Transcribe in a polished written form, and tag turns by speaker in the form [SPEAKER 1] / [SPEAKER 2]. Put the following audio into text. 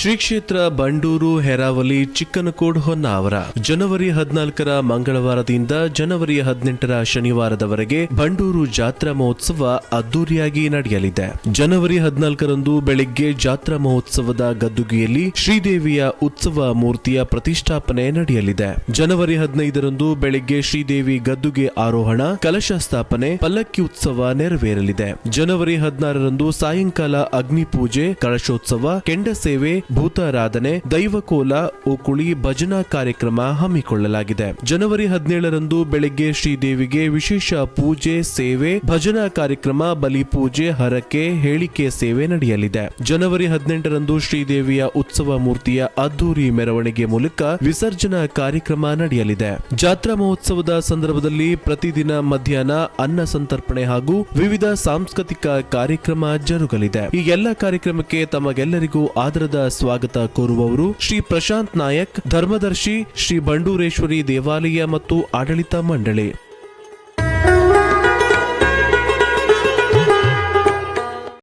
[SPEAKER 1] ಶ್ರೀ ಕ್ಷೇತ್ರ ಬಂಡೂರು ಹೆರಾವಲಿ ಚಿಕ್ಕನಕೋಡ್ ಹೊನ್ನಾವರ ಜನವರಿ 14ರ ಮಂಗಳವಾರದಿಂದ ಜನವರಿ 18ರ ಶನಿವಾರದವರೆಗೆ ಬಂಡೂರು ಜಾತ್ರಾ ಮಹೋತ್ಸವ ಅದ್ದೂರಿಯಾಗಿ ನಡೆಯಲಿದೆ. ಜನವರಿ 14ರಂದು ಬೆಳಿಗ್ಗೆ ಜಾತ್ರಾ ಮಹೋತ್ಸವದ ಗದ್ದುಗೆಯಲ್ಲಿ ಶ್ರೀದೇವಿಯ ಉತ್ಸವ ಮೂರ್ತಿಯ ಪ್ರತಿಷ್ಠಾಪನೆ ನಡೆಯಲಿದೆ. ಜನವರಿ 15ರಂದು ಬೆಳಿಗ್ಗೆ ಶ್ರೀದೇವಿ ಗದ್ದುಗೆ ಆರೋಹಣ, ಕಲಶ ಸ್ಥಾಪನೆ, ಪಲ್ಲಕ್ಕಿ ಉತ್ಸವ ನೆರವೇರಲಿದೆ. ಜನವರಿ 16ರಂದು ಸಾಯಂಕಾಲ ಅಗ್ನಿ ಪೂಜೆ, ಕಳಶೋತ್ಸವ, ಕೆಂಡ ಸೇವೆ, ಭೂತಾರಾಧನೆ, ದೈವಕೋಲ, ಓಕುಳಿ, ಭಜನಾ ಕಾರ್ಯಕ್ರಮ ಹಮ್ಮಿಕೊಳ್ಳಲಾಗಿದೆ. ಜನವರಿ 17ರಂದು ಬೆಳಿಗ್ಗೆ ಶ್ರೀದೇವಿಗೆ ವಿಶೇಷ ಪೂಜೆ, ಸೇವೆ, ಭಜನಾ ಕಾರ್ಯಕ್ರಮ, ಬಲಿ ಪೂಜೆ, ಹರಕೆ, ಹೇಳಿಕೆ ಸೇವೆ ನಡೆಯಲಿದೆ. ಜನವರಿ 18ರಂದು ಶ್ರೀದೇವಿಯ ಉತ್ಸವ ಮೂರ್ತಿಯ ಅದ್ದೂರಿ ಮೆರವಣಿಗೆ ಮೂಲಕ ವಿಸರ್ಜನಾ ಕಾರ್ಯಕ್ರಮ ನಡೆಯಲಿದೆ. ಜಾತ್ರಾ ಮಹೋತ್ಸವದ ಸಂದರ್ಭದಲ್ಲಿ ಪ್ರತಿದಿನ ಮಧ್ಯಾಹ್ನ ಅನ್ನ ಸಂತರ್ಪಣೆ ಹಾಗೂ ವಿವಿಧ ಸಾಂಸ್ಕೃತಿಕ ಕಾರ್ಯಕ್ರಮ ಜರುಗಲಿದೆ. ಈ ಎಲ್ಲ ಕಾರ್ಯಕ್ರಮಕ್ಕೆ ತಮಗೆಲ್ಲರಿಗೂ ಆದರದ ಸ್ವಾಗತ ಕೋರುವವರು ಶ್ರೀ ಪ್ರಶಾಂತ್ ನಾಯಕ್, ಧರ್ಮದರ್ಶಿ, ಶ್ರೀ ಬಂಡೂರೇಶ್ವರಿ ದೇವಾಲಯ ಮತ್ತು ಆಡಳಿತ ಮಂಡಳಿ.